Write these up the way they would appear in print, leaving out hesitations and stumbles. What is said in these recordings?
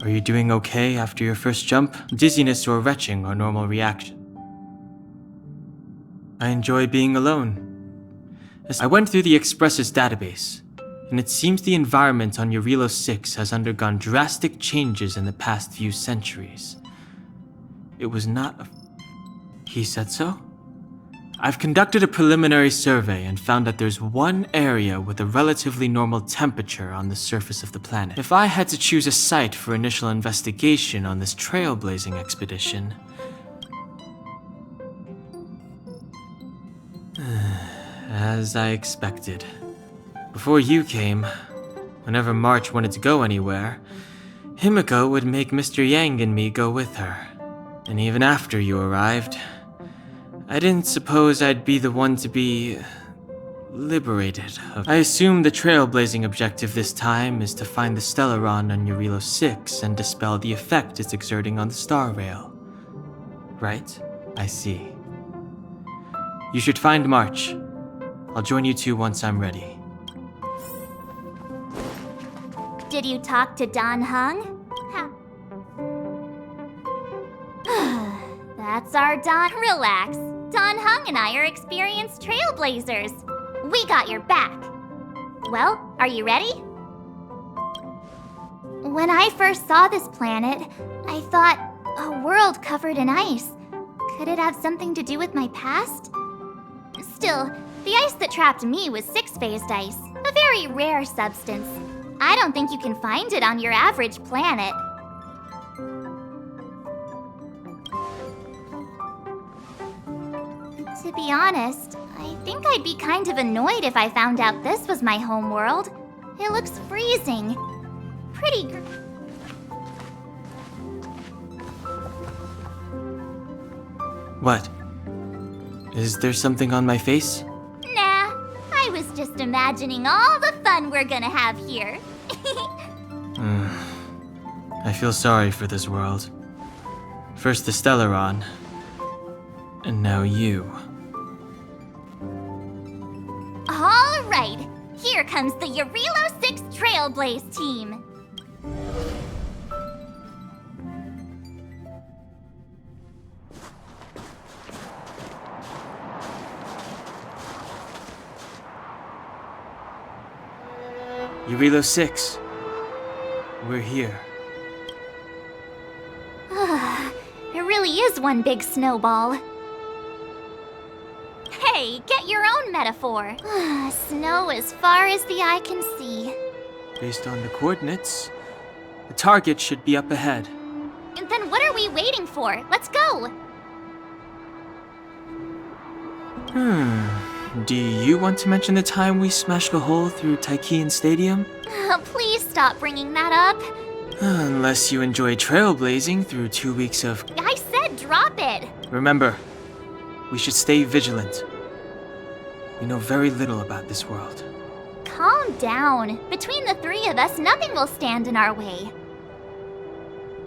Are you doing okay after your first jump? Dizziness or retching are normal reaction. I enjoy being alone. I went through the Express's database, and it seems the environment on Jarilo-VI has undergone drastic changes in the past few centuries. It was not a... He said so? I've conducted a preliminary survey and found that there's one area with a relatively normal temperature on the surface of the planet. If I had to choose a site for initial investigation on this trailblazing expedition... As I expected. Before you came, whenever March wanted to go anywhere, Himiko would make Mr. Yang and me go with her. And even after you arrived, I didn't suppose I'd be the one to be... liberated. I assume the trailblazing objective this time is to find the Stellaron on Jarilo-VI and dispel the effect it's exerting on the Star Rail. Right? I see. You should find March. I'll join you two once I'm ready. Did you talk to Don Hung? That's our Don. Relax. Don Hung and I are experienced trailblazers. We got your back. Well, are you ready? When I first saw this planet, I thought, a world covered in ice. Could it have something to do with my past? Still, the ice that trapped me was six-phased ice, a very rare substance. I don't think you can find it on your average planet. To be honest, I think I'd be kind of annoyed if I found out this was my home world. It looks freezing. Pretty What? Is there something on my face? Nah, I was just imagining all the fun we're gonna have here. I feel sorry for this world. First the Stellaron, and now you. All right, here comes the Jarilo-VI Trailblaze team. Jarilo-VI. We're here. It really is one big snowball. Hey, get your own metaphor. Snow as far as the eye can see. Based on the coordinates, the target should be up ahead. And then what are we waiting for? Let's go! Do you want to mention the time we smashed a hole through Taikian Stadium? Please stop bringing that up. Unless you enjoy trailblazing through 2 weeks of... I said drop it! Remember, we should stay vigilant. We know very little about this world. Calm down. Between the three of us, nothing will stand in our way.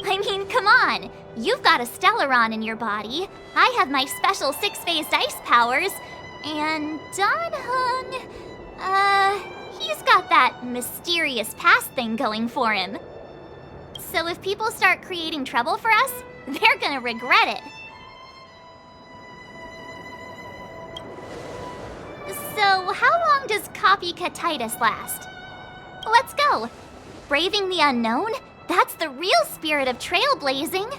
I mean, come on. You've got a Stellaron in your body. I have my special six-phased ice powers. And Don Hung, he's got that mysterious past thing going for him. So if people start creating trouble for us, they're gonna regret it. So how long does copycatitis last? Let's go. Braving the unknown? That's the real spirit of trailblazing.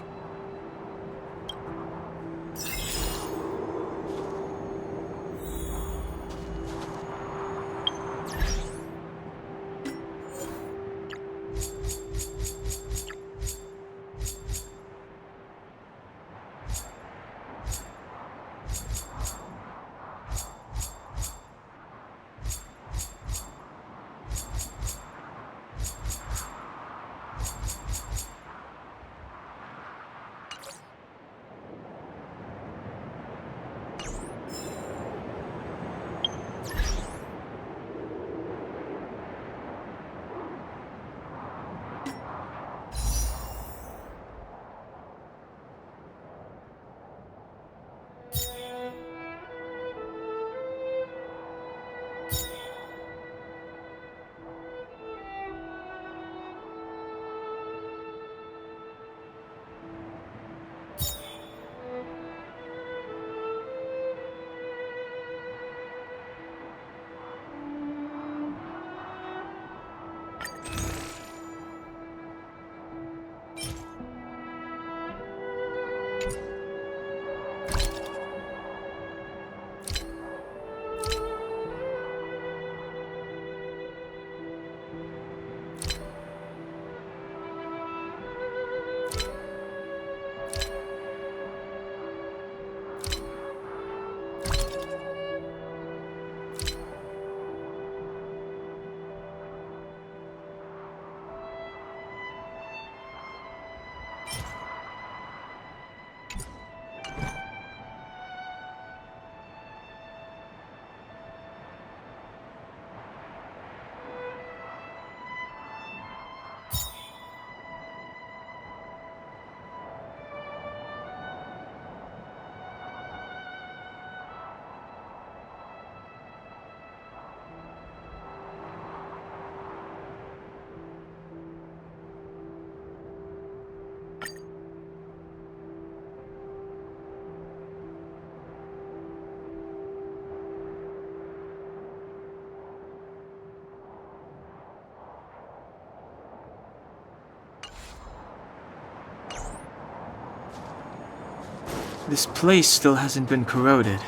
This place still hasn't been corroded,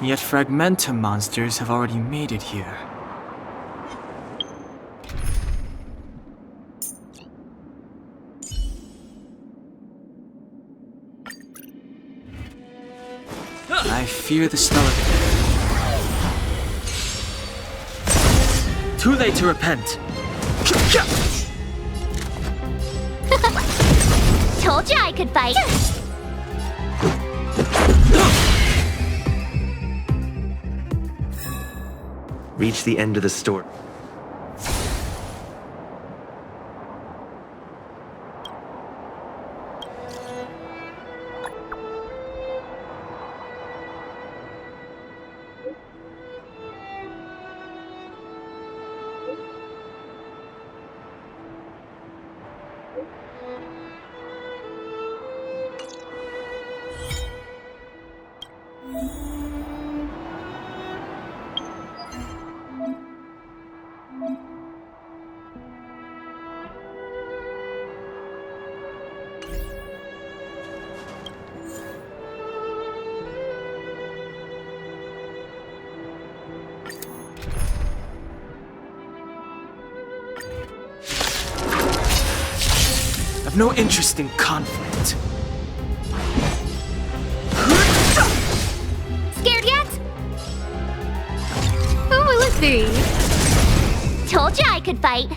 yet Fragmentum monsters have already made it here. I fear the stellar. Too late to repent. Told you I could fight. Reach the end of the store. I've no interest in conflict. Scared yet? Oh, let's see. Told you I could fight.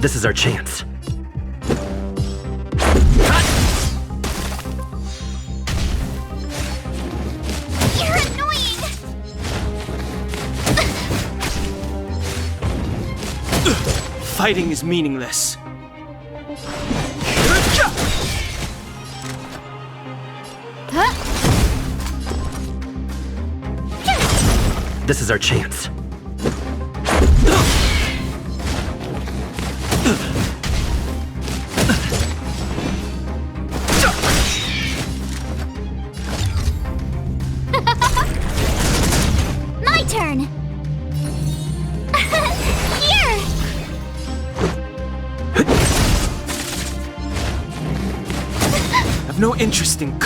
This is our chance. You're annoying! Fighting is meaningless. This is our chance. My turn! Here! I've no interest in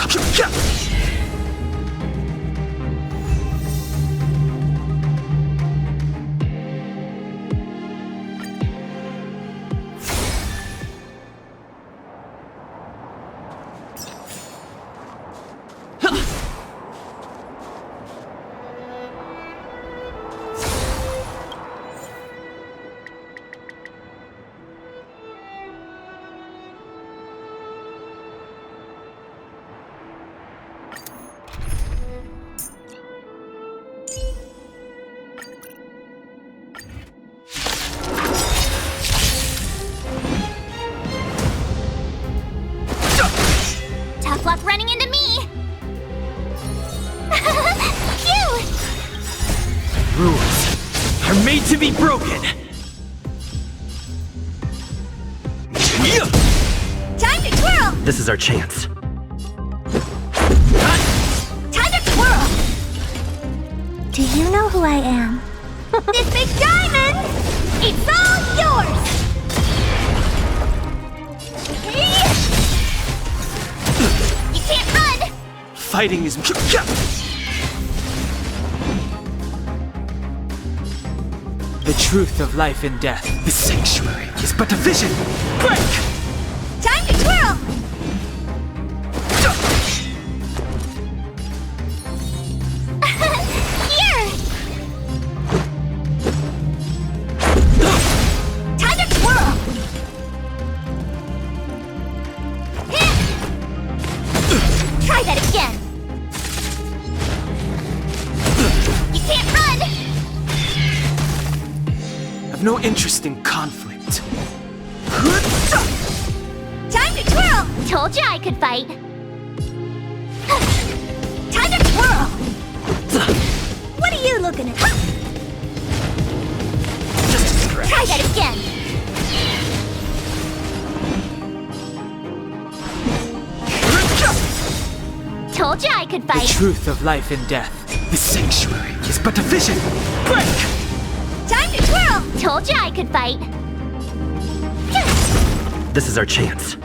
Tough luck running into me! Phew! rules are made to be broken. Time to twirl! This is our chance. Time to twirl! Do you know who I am? This big diamond! It's all yours! You can't run! Fighting is the truth of life and death. The sanctuary is but a vision. Break! Time to twirl! Here! Time to twirl! Try that again! You can't run! I've no interest in conflict. Time to twirl! Told you I could fight. Time to twirl! What are you looking at? Try that again! Told you I could The fight. truth of life and death. The sanctuary is but a vision. Break! Time to twirl! Told you I could fight. This is our chance.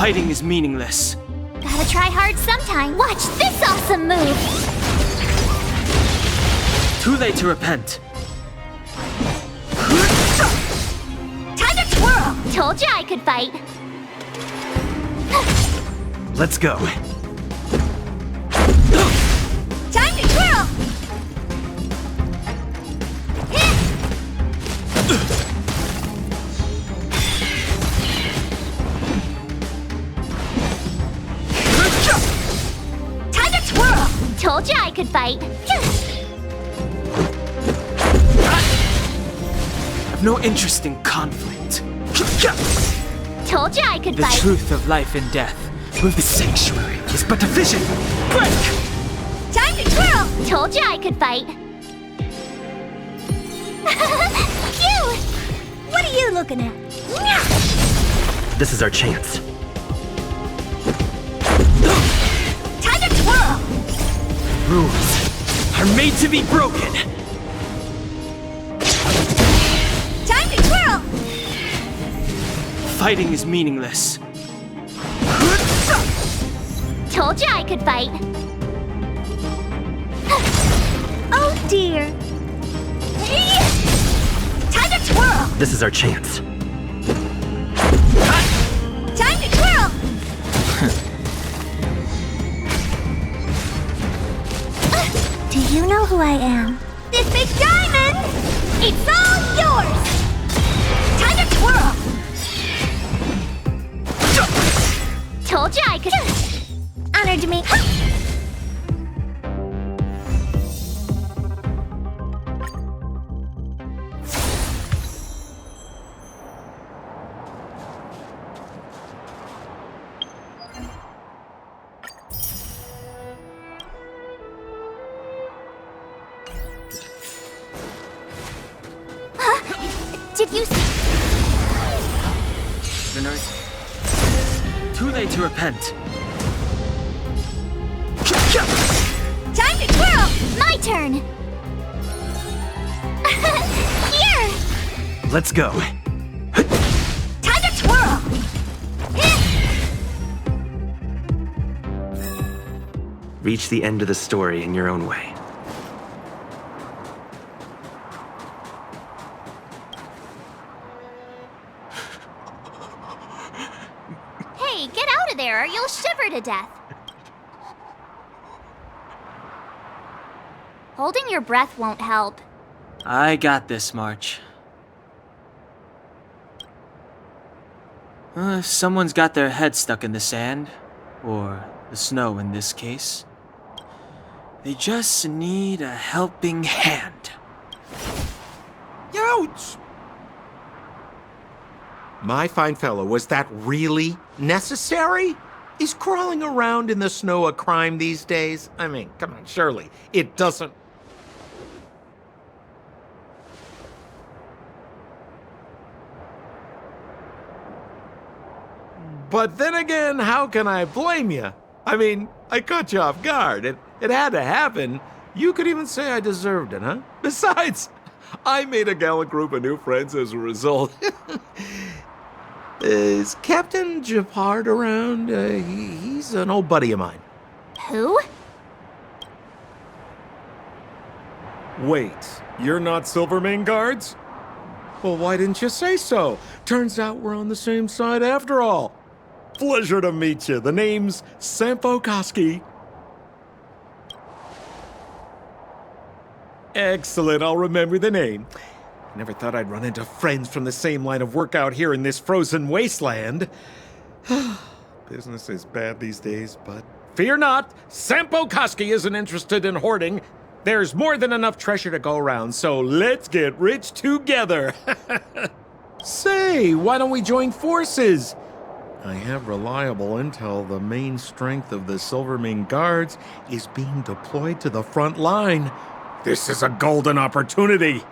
Fighting is meaningless. Gotta try hard sometime. Watch this awesome move! Too late to repent. Time to twirl! Told you I could fight. Let's go. Time to twirl! Time to twirl! Told you I could fight. I've no interest in conflict. Told you I could The fight. truth of life and death with the sanctuary is but a vision. Break! Time to twirl! Told you I could fight. Cute! What are you looking at? This is our chance. Time to twirl! Rules are made to be broken. Time to twirl! Fighting is meaningless. Told you I could fight. Oh dear. Time to twirl! This is our chance. Time to twirl! Do you know who I am? This big diamond! It's all yours! Time to twirl! Told you I could... Honored me. Did you... Too late to repent. Time to twirl! My turn! Here! Let's go. Time to twirl! Reach the end of the story in your own way. Hey, get out of there or you'll shiver to death. Holding your breath won't help. I got this, March. If someone's got their head stuck in the sand, or the snow in this case, they just need a helping hand. Ouch! My fine fellow, was that really necessary? Is crawling around in the snow a crime these days? I mean, come on, surely it doesn't... But then again, how can I blame you? I mean, I caught you off guard. It had to happen. You could even say I deserved it, huh? Besides, I made a gallant group of new friends as a result. Is Captain Gepard around? He's an old buddy of mine. Who? Wait, you're not Silvermane guards? Well, why didn't you say so? Turns out we're on the same side after all. Pleasure to meet you. The name's Sampo Cutscene. Excellent, I'll remember the name. Never thought I'd run into friends from the same line of work out here in this frozen wasteland. Business is bad these days, but fear not, Sampo Cutscene isn't interested in hoarding. There's more than enough treasure to go around, so let's get rich together. Say, why don't we join forces? I have reliable intel the main strength of the Silvermane guards is being deployed to the front line. This is a golden opportunity.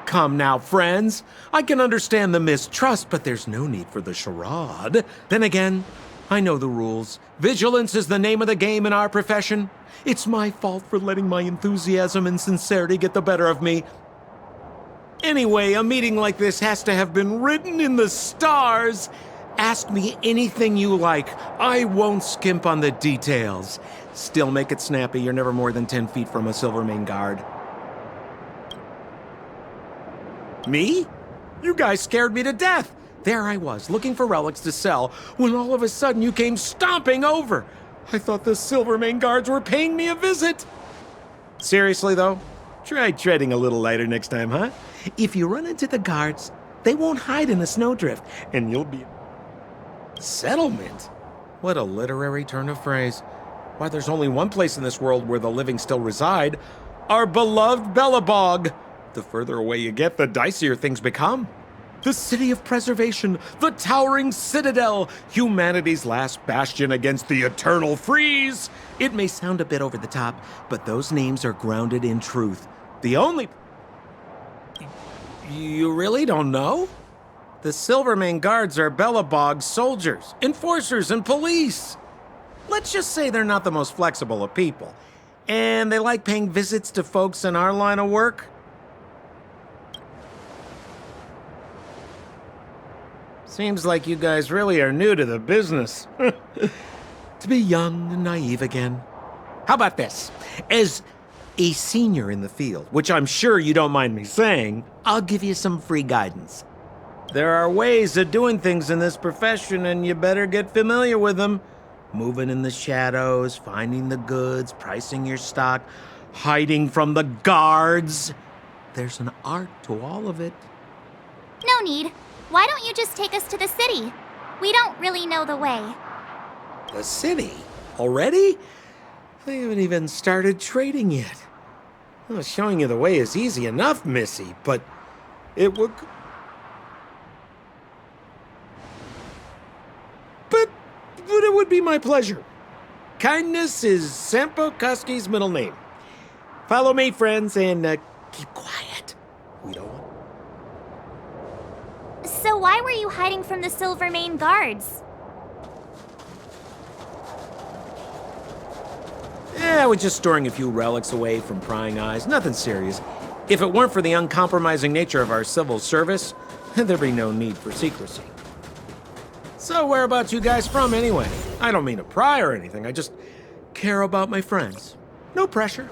Come now, friends. I can understand the mistrust, but there's no need for the charade. Then again, I know the rules. Vigilance is the name of the game in our profession. It's my fault for letting my enthusiasm and sincerity get the better of me. Anyway, a meeting like this has to have been written in the stars. Ask me anything you like. I won't skimp on the details. Still make it snappy. You're never more than 10 feet from a Silvermane guard. Me? You guys scared me to death. There I was, looking for relics to sell, when all of a sudden you came stomping over. I thought the Silvermane guards were paying me a visit. Seriously, though, try treading a little lighter next time, huh? If you run into the guards, they won't hide in a snowdrift, and you'll be... Settlement? What a literary turn of phrase. Why, there's only one place in this world where the living still reside. Our beloved Belobog. The further away you get, the dicier things become. The city of preservation, the towering citadel, humanity's last bastion against the eternal freeze. It may sound a bit over the top, but those names are grounded in truth. The only... You really don't know? The Silvermane guards are Belobog's soldiers, enforcers, and police. Let's just say they're not the most flexible of people. And they like paying visits to folks in our line of work. Seems like you guys really are new to the business. To be young and naive again. How about this? As a senior in the field, which I'm sure you don't mind me saying, I'll give you some free guidance. There are ways of doing things in this profession, and you better get familiar with them. Moving in the shadows, finding the goods, pricing your stock, hiding from the guards. There's an art to all of it. No need. Why don't you just take us to the city? We don't really know the way. The city? Already? They haven't even started trading yet. Well, showing you the way is easy enough, Missy, but it would... But it would be my pleasure. Kindness is Sampo Cutscene's middle name. Follow me, friends, and keep quiet. We don't want... So why were you hiding from the Silvermane guards? I was just storing a few relics away from prying eyes. Nothing serious. If it weren't for the uncompromising nature of our civil service, there'd be no need for secrecy. So whereabouts you guys from, anyway? I don't mean to pry or anything. I just care about my friends. No pressure.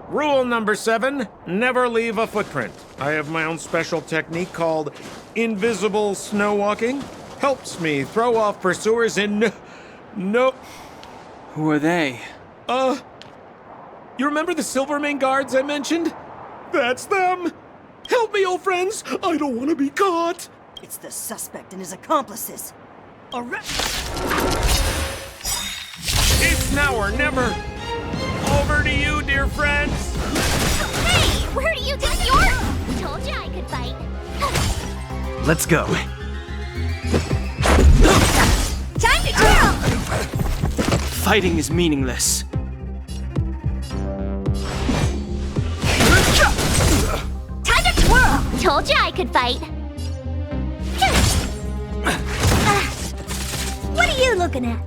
Rule number 7, never leave a footprint. I have my own special technique called invisible snow walking. Helps me throw off pursuers in no... Who are they? You remember the Silvermane guards I mentioned? That's them! Help me, old friends! I don't want to be caught! It's the suspect and his accomplices. Arrest! It's now or never! Over to you, dear friends! Hey, where do you think you're... Told you I could fight. Let's go. Time to twirl! Fighting is meaningless. Time to twirl! Told you I could fight. What are you looking at?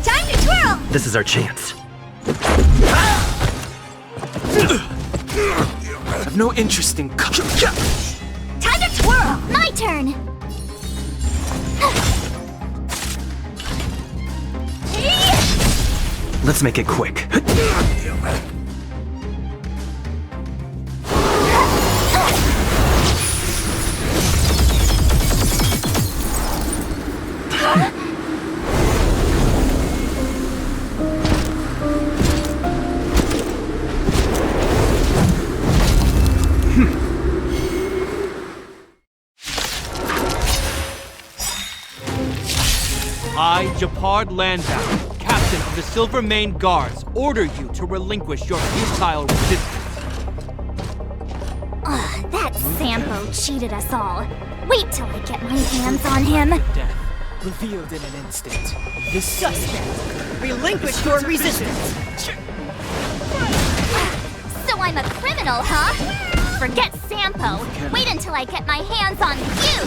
Time to twirl! This is our chance. I've no interest in... Time to twirl! My turn! Let's make it quick. I, Gepard Landau, captain of the Silvermane Guards, order you to relinquish your futile resistance. That Sampo cheated us all. Wait till I get my hands on him. Death, revealed in an instant. This Suspect, relinquish your resistance. So I'm a criminal, huh? Forget Sampo. Wait until I get my hands on you.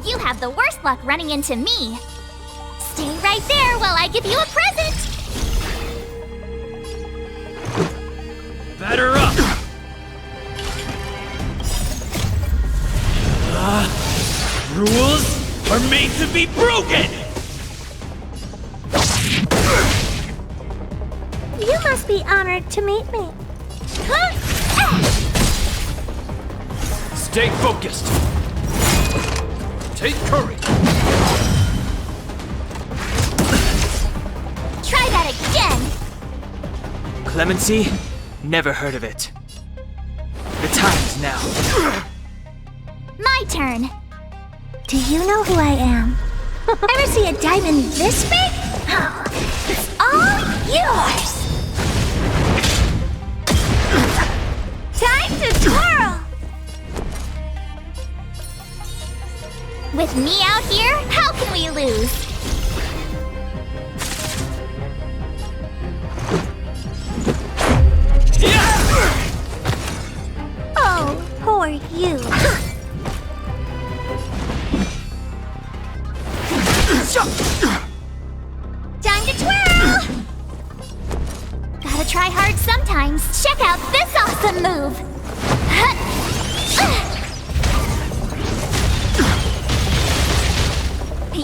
You have the worst luck running into me. Stay right there while I give you a present. Batter up! Rules are made to be broken! You must be honored to meet me. Stay focused. Take courage. Try that again! Clemency? Never heard of it. The time is now. My turn. Do you know who I am? Ever see a diamond this big? Oh, it's all yours! Time to twirl! With me out here, how can we lose? Oh, poor you. Time to twirl! Gotta try hard sometimes. Check out this awesome move!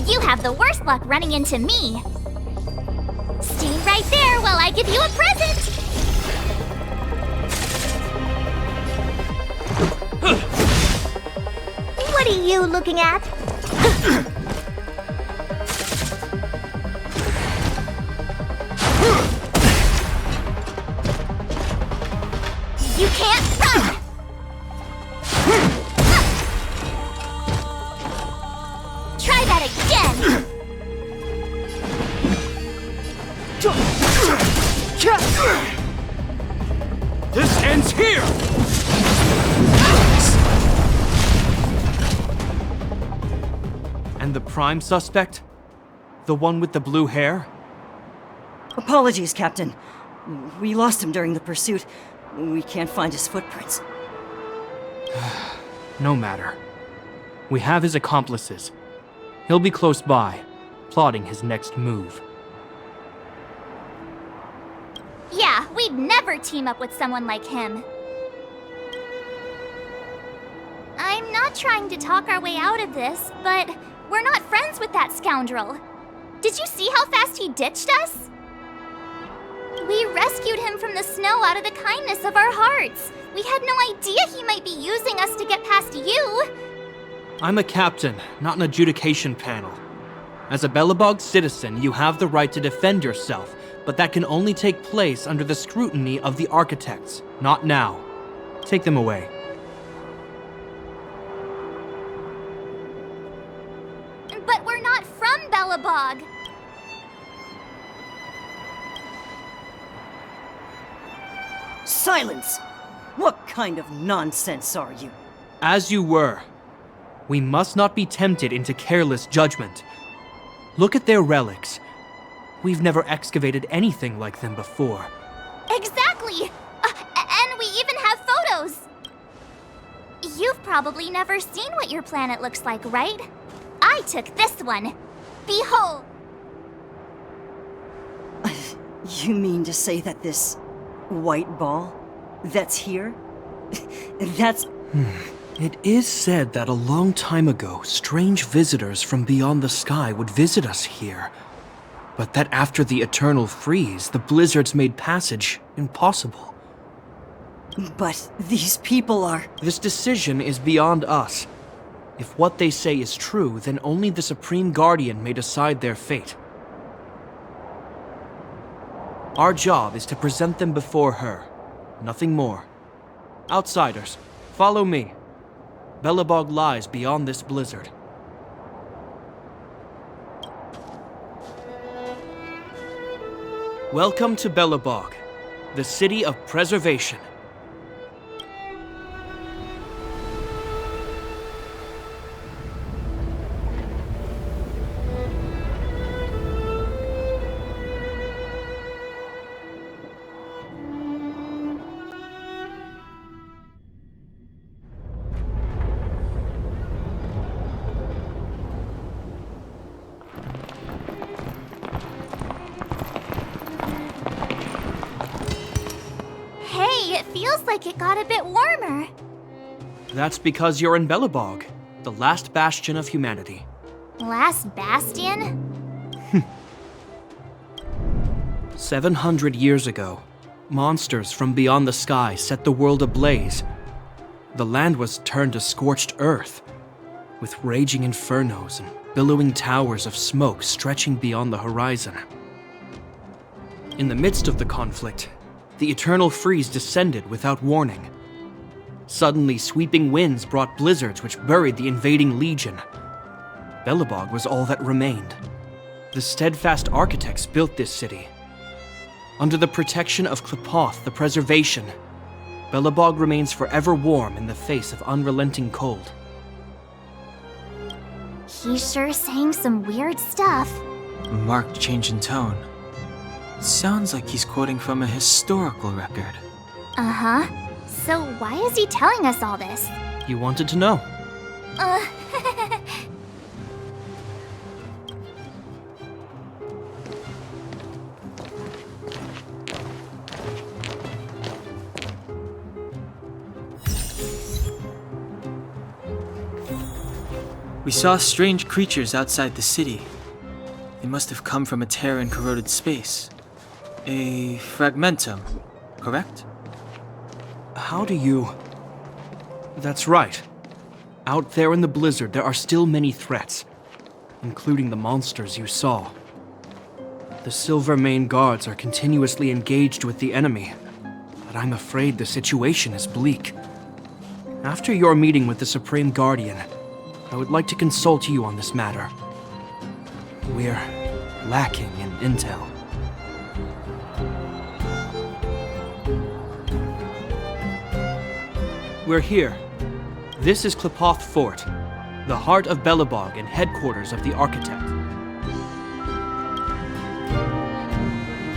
You have the worst luck running into me. Stay right there while I give you a present! What are you looking at? You can't run! Try that again! This ends here! And the prime suspect? The one with the blue hair? Apologies, Captain. We lost him during the pursuit. We can't find his footprints. No matter. We have his accomplices. He'll be close by, plotting his next move. Yeah, we'd never team up with someone like him. I'm not trying to talk our way out of this, but we're not friends with that scoundrel. Did you see how fast he ditched us? We rescued him from the snow out of the kindness of our hearts. We had no idea he might be using us to get past you. I'm a captain, not an adjudication panel. As a Belobog citizen, you have the right to defend yourself, but that can only take place under the scrutiny of the architects, not now. Take them away. But we're not from Belobog. Silence! What kind of nonsense are you? As you were. We must not be tempted into careless judgment. Look at their relics. We've never excavated anything like them before. Exactly! And we even have photos! You've probably never seen what your planet looks like, right? I took this one. Behold! You mean to say that this white ball that's here? That's... It is said that a long time ago, strange visitors from beyond the sky would visit us here. But that after the eternal freeze, the blizzards made passage impossible. But these people are... This decision is beyond us. If what they say is true, then only the Supreme Guardian may decide their fate. Our job is to present them before her. Nothing more. Outsiders, follow me. Belobog lies beyond this blizzard. Welcome to Belobog, the city of preservation. Hey, feels like it got a bit warmer. That's because you're in Belobog, the last bastion of humanity. Last bastion? 700 years ago, monsters from beyond the sky set the world ablaze. The land was turned to scorched earth, with raging infernos and billowing towers of smoke stretching beyond the horizon. In the midst of the conflict, the eternal freeze descended without warning. Suddenly, sweeping winds brought blizzards which buried the invading legion. Belobog was all that remained. The steadfast architects built this city. Under the protection of Qlipoth, the Preservation, Belobog remains forever warm in the face of unrelenting cold. He's sure saying some weird stuff. A marked change in tone. Sounds like he's quoting from a historical record. Uh-huh. So why is he telling us all this? You wanted to know. We saw strange creatures outside the city. They must have come from a tear in corroded space. A fragmentum, correct? How do you... That's right. Out there in the blizzard, there are still many threats, including the monsters you saw. The Silvermane guards are continuously engaged with the enemy, but I'm afraid the situation is bleak. After your meeting with the Supreme Guardian, I would like to consult you on this matter. We're lacking in intel. We're here. This is Qlipoth Fort, the heart of Belobog and headquarters of the Architect.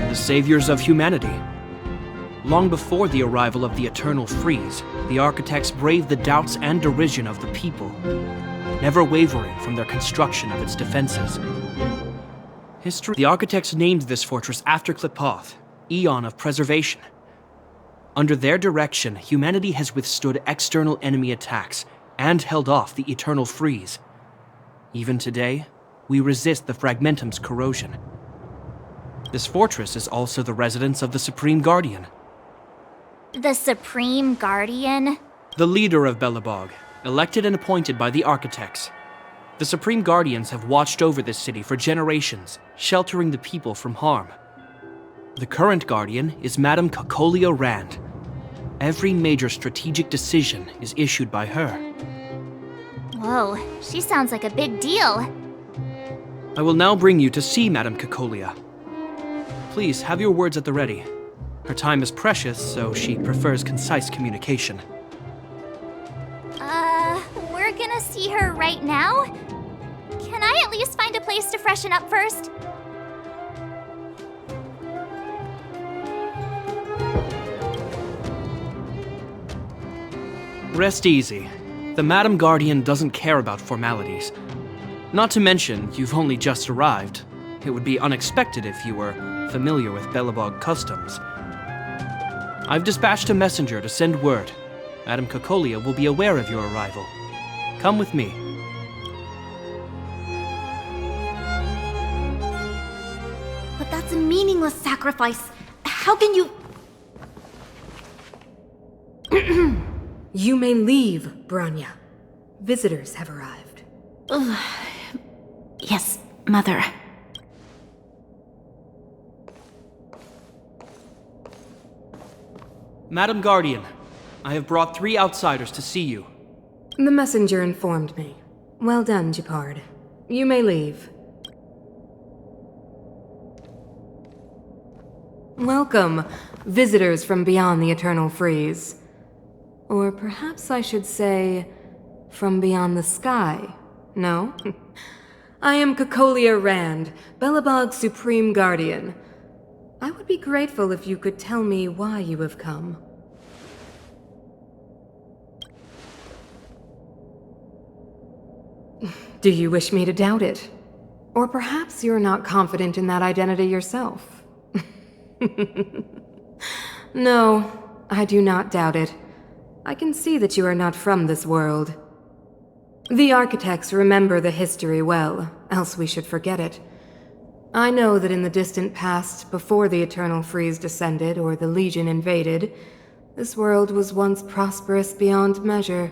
The saviors of humanity. Long before the arrival of the Eternal Freeze, the Architects braved the doubts and derision of the people, never wavering from their construction of its defenses. The Architects named this fortress after Qlipoth, Aeon of Preservation. Under their direction, humanity has withstood external enemy attacks and held off the Eternal Freeze. Even today, we resist the Fragmentum's corrosion. This fortress is also the residence of the Supreme Guardian. The Supreme Guardian? The leader of Belobog, elected and appointed by the Architects. The Supreme Guardians have watched over this city for generations, sheltering the people from harm. The current Guardian is Madame Cocolia Rand. Every major strategic decision is issued by her. Whoa, she sounds like a big deal. I will now bring you to see Madame Cocolia. Please have your words at the ready. Her time is precious, so she prefers concise communication. We're gonna see her right now? Can I at least find a place to freshen up first? Rest easy. The Madam Guardian doesn't care about formalities. Not to mention, you've only just arrived. It would be unexpected if you were familiar with Belobog customs. I've dispatched a messenger to send word. Madame Cocolia will be aware of your arrival. Come with me. But that's a meaningless sacrifice. How can you... You may leave, Branya. Visitors have arrived. Yes, Mother. Madam Guardian, I have brought 3 outsiders to see you. The messenger informed me. Well done, Gepard. You may leave. Welcome, visitors from beyond the Eternal Freeze. Or perhaps I should say, from beyond the sky. No? I am Cocolia Rand, Belobog's Supreme Guardian. I would be grateful if you could tell me why you have come. Do you wish me to doubt it? Or perhaps you're not confident in that identity yourself? No, I do not doubt it. I can see that you are not from this world. The architects remember the history well, else we should forget it. I know that in the distant past, before the Eternal Freeze descended or the Legion invaded, this world was once prosperous beyond measure.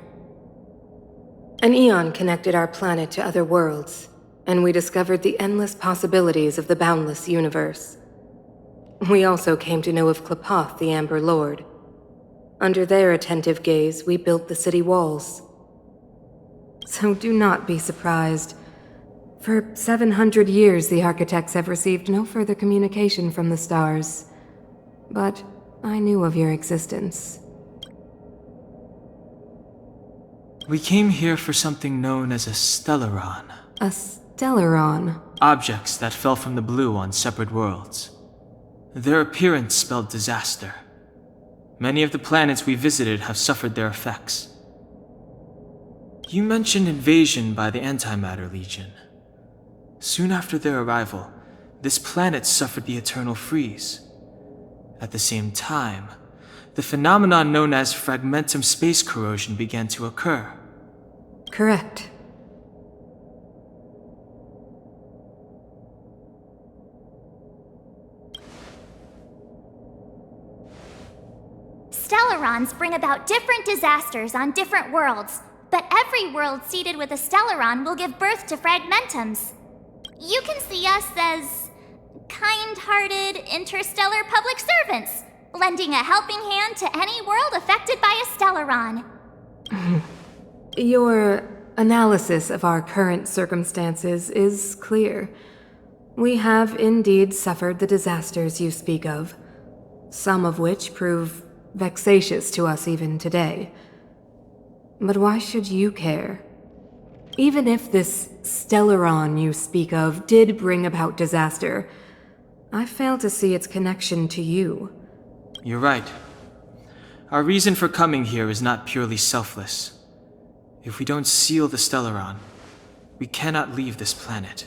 An eon connected our planet to other worlds, and we discovered the endless possibilities of the boundless universe. We also came to know of Klapoth, the Amber Lord. Under their attentive gaze, we built the city walls. So do not be surprised. For 700 years, the architects have received no further communication from the stars. But I knew of your existence. We came here for something known as a stellaron. A stellaron? Objects that fell from the blue on separate worlds. Their appearance spelled disaster. Many of the planets we visited have suffered their effects. You mentioned invasion by the Antimatter Legion. Soon after their arrival, this planet suffered the Eternal Freeze. At the same time, the phenomenon known as fragmentum space corrosion began to occur. Correct. Stellarons bring about different disasters on different worlds, but every world seeded with a stellaron will give birth to fragmentums. You can see us as kind-hearted interstellar public servants, lending a helping hand to any world affected by a stellaron. Your analysis of our current circumstances is clear. We have indeed suffered the disasters you speak of, some of which prove vexatious to us even today. But why should you care? Even if this stellaron you speak of did bring about disaster, I fail to see its connection to you. You're right. Our reason for coming here is not purely selfless. If we don't seal the stellaron, we cannot leave this planet.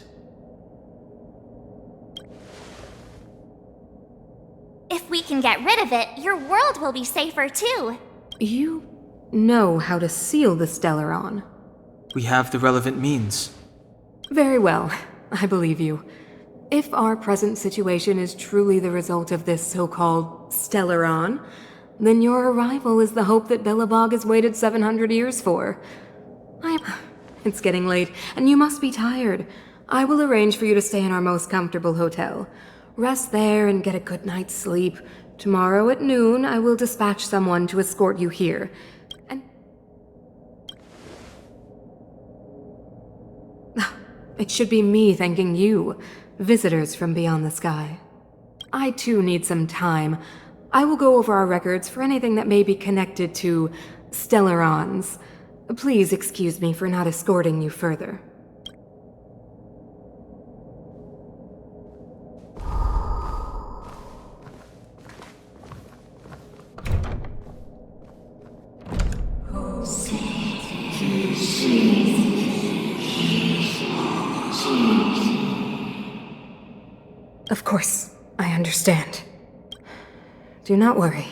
If we can get rid of it, your world will be safer too. You know how to seal the stellaron. We have the relevant means. Very well, I believe you. If our present situation is truly the result of this so-called stellaron, then your arrival is the hope that Belobog has waited 700 years for. It's getting late, and you must be tired. I will arrange for you to stay in our most comfortable hotel. Rest there and get a good night's sleep. Tomorrow at noon, I will dispatch someone to escort you here. And it should be me thanking you, visitors from beyond the sky. I too need some time. I will go over our records for anything that may be connected to stellarons. Please excuse me for not escorting you further. Of course, I understand. Do not worry.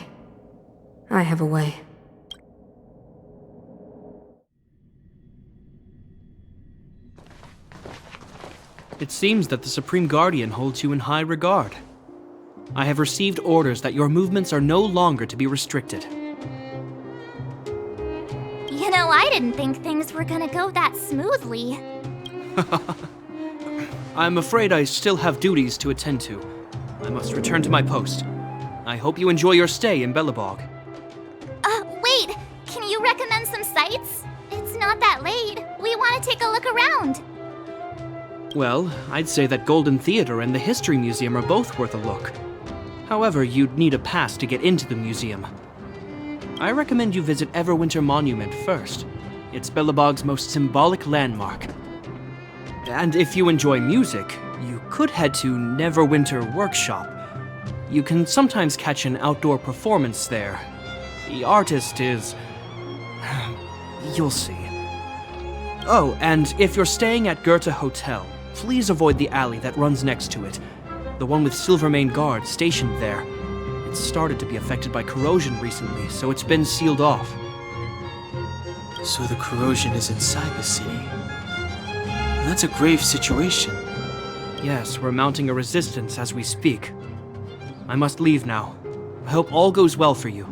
I have a way. It seems that the Supreme Guardian holds you in high regard. I have received orders that your movements are no longer to be restricted. You know, I didn't think things were gonna go that smoothly. I'm afraid I still have duties to attend to. I must return to my post. I hope you enjoy your stay in Belobog. Wait! Can you recommend some sites? It's not that late. We want to take a look around. Well, I'd say that Golden Theater and the History Museum are both worth a look. However, you'd need a pass to get into the museum. I recommend you visit Everwinter Monument first. It's Belobog's most symbolic landmark. And if you enjoy music, you could head to Neverwinter Workshop. You can sometimes catch an outdoor performance there. The artist is... you'll see. Oh, and if you're staying at Gothe Hotel, please avoid the alley that runs next to it. The one with Silvermane guards stationed there. It started to be affected by corrosion recently, so it's been sealed off. So the corrosion is inside the city. That's a grave situation. Yes, we're mounting a resistance as we speak. I must leave now. I hope all goes well for you.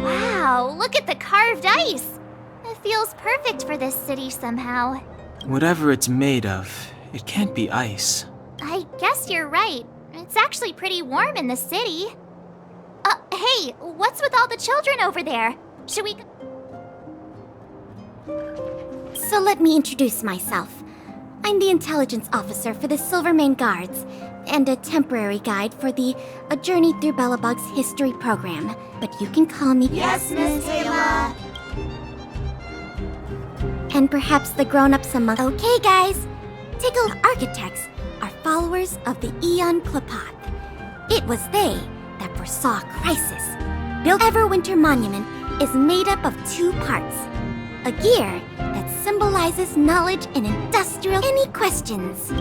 Wow, look at the carved ice! It feels perfect for this city somehow. Whatever it's made of, it can't be ice. I guess you're right. It's actually pretty warm in the city. Hey, what's with all the children over there? Should we... So let me introduce myself. I'm the intelligence officer for the Silvermane Guards, and a temporary guide for the A Journey Through Belobog's History program. But you can call me... Yes, Miss Pela. And perhaps the grown-ups among... Okay, guys. Take a look. Architects are followers of the Aeon Klapath. It was they that foresaw crisis. Built Everwinter Monument is made up of two parts. A gear that symbolizes knowledge and industrial... Any questions?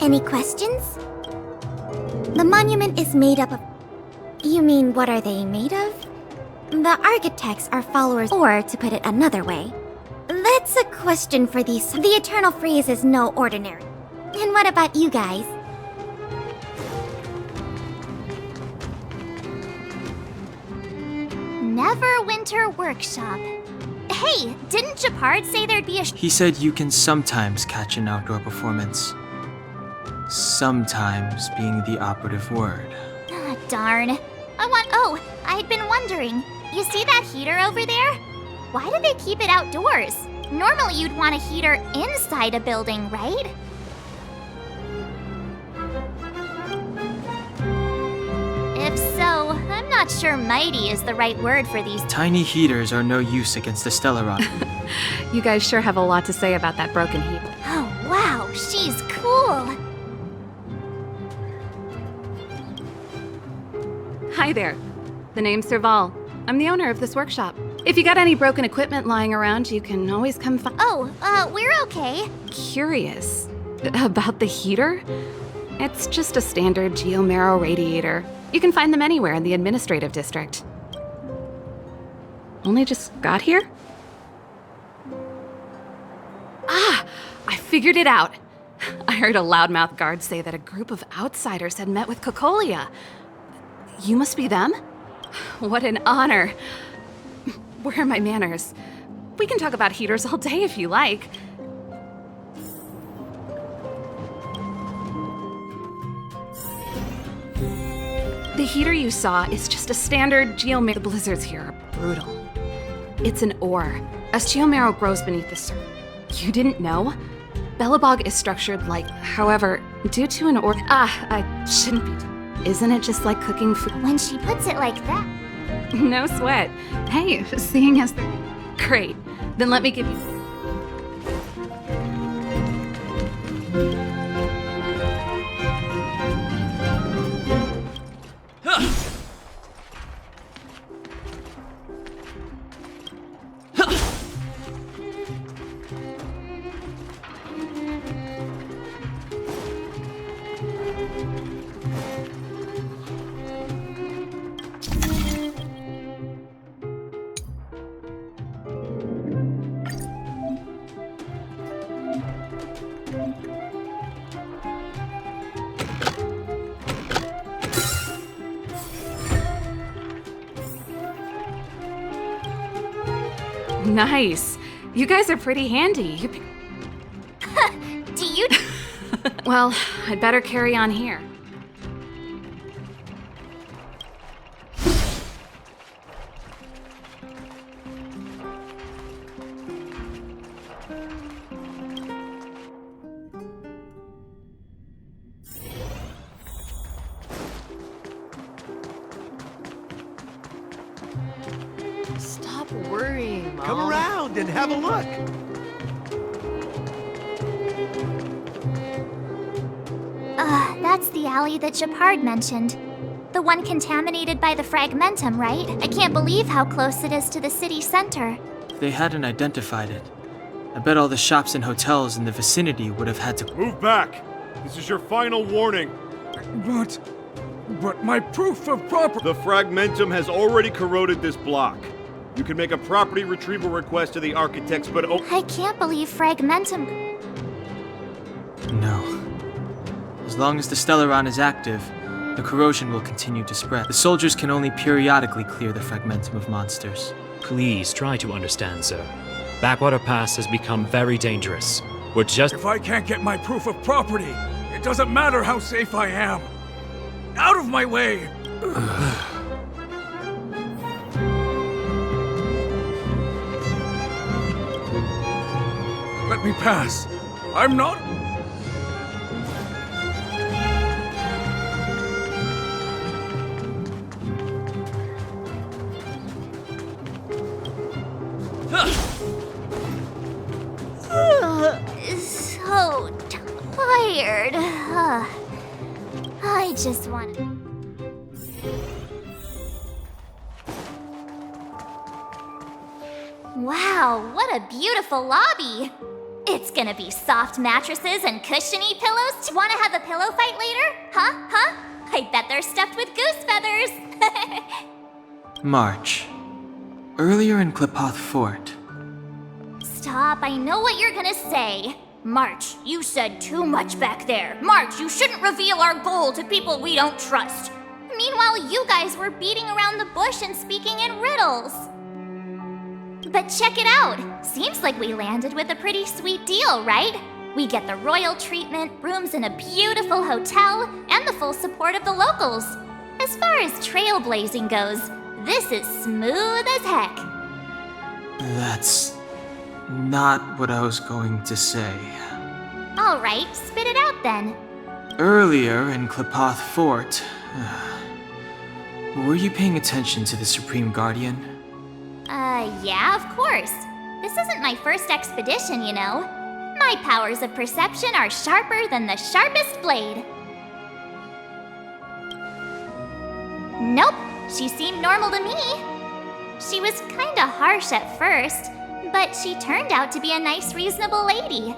Any questions? The monument is made up of... You mean, what are they made of? The architects are followers, or to put it another way, that's a question for these... The Eternal Freeze is no ordinary. And what about you guys? Neverwinter Workshop. Hey, didn't Gepard say there'd be a... He said you can sometimes catch an outdoor performance. Sometimes being the operative word. Ah, darn. Oh, I'd been wondering. You see that heater over there? Why do they keep it outdoors? Normally you'd want a heater inside a building, right? If so, I'm not sure mighty is the right word for these. Tiny heaters are no use against the Stellaron. You guys sure have a lot to say about that broken heater. Oh, wow, she's cool. Hi there. The name's Serval. I'm the owner of this workshop. If you got any broken equipment lying around, you can always come find... Oh, we're okay. Curious. About the heater? It's just a standard geomarrow radiator. You can find them anywhere in the administrative district. Only just got here? Ah! I figured it out! I heard a loudmouth guard say that a group of outsiders had met with Cocolia. You must be them? What an honor. Where are my manners? We can talk about heaters all day if you like. The heater you saw is just a standard geomarrow. The blizzards here are brutal. It's an ore, as geomarrow grows beneath the surface. You didn't know? Belobog is structured like, however, due to an ore... I shouldn't be... Isn't it just like cooking food? When she puts it like that. No sweat. Hey, seeing as they're... Great. Then let me give you... Nice. You guys are pretty handy. Do you... Well, I'd better carry on here. Stop worrying, Mom. Come around and have a look. That's the alley that Gepard mentioned. The one contaminated by the fragmentum, right? I can't believe how close it is to the city center. If they hadn't identified it, I bet all the shops and hotels in the vicinity would have had to move back. This is your final warning. But my proof of property... The fragmentum has already corroded this block. You can make a property retrieval request to the architects, but I can't believe fragmentum... No. As long as the Stellaron is active, the corrosion will continue to spread. The soldiers can only periodically clear the fragmentum of monsters. Please try to understand, sir. Backwater Pass has become very dangerous. We're just... If I can't get my proof of property, it doesn't matter how safe I am. Out of my way! Let me pass. I'm not... So tired. I just want... Wow, what a beautiful lobby! It's gonna be soft mattresses and cushiony pillows. Wanna have a pillow fight later? Huh? I bet they're stuffed with goose feathers. March. Earlier in Gepard Fort. Stop, I know what you're gonna say. March, you said too much back there. March, you shouldn't reveal our goal to people we don't trust. Meanwhile, you guys were beating around the bush and speaking in riddles. But check it out. Seems like we landed with a pretty sweet deal, right? We get the royal treatment, rooms in a beautiful hotel, and the full support of the locals. As far as trailblazing goes, this is smooth as heck. That's not what I was going to say. All right, spit it out then. Earlier in Gepard Fort, were you paying attention to the Supreme Guardian? Yeah, of course. This isn't my first expedition, you know. My powers of perception are sharper than the sharpest blade. Nope, she seemed normal to me. She was kinda harsh at first, but she turned out to be a nice, reasonable lady.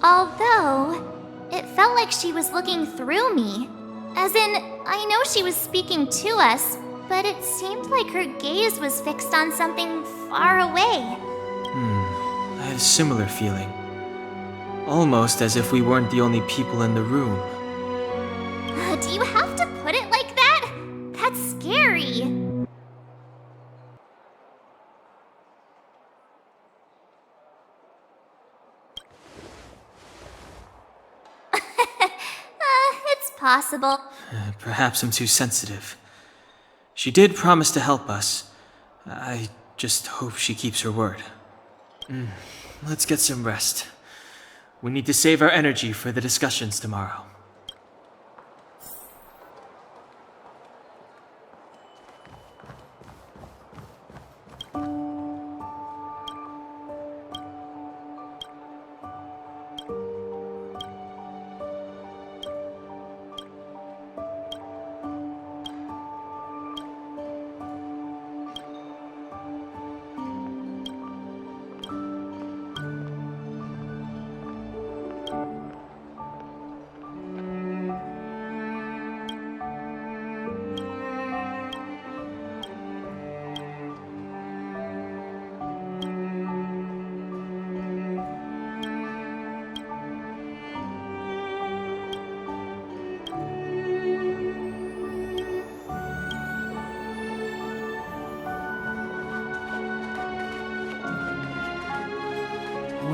Although, it felt like she was looking through me. As in, I know she was speaking to us, but it seemed like her gaze was fixed on something far away. I had a similar feeling. Almost as if we weren't the only people in the room. Do you have to put it like that? That's scary. It's possible. Perhaps I'm too sensitive. She did promise to help us. I just hope she keeps her word. Let's get some rest. We need to save our energy for the discussions tomorrow.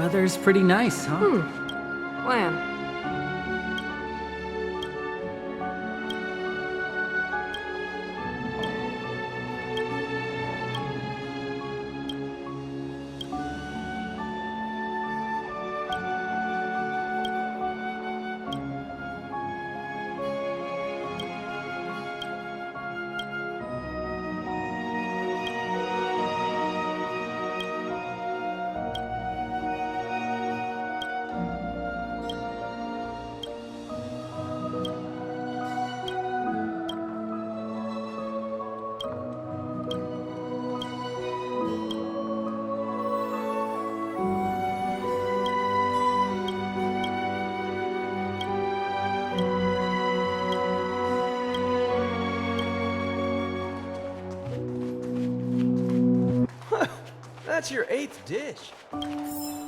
weather's pretty nice, huh? When? That's your 8th dish.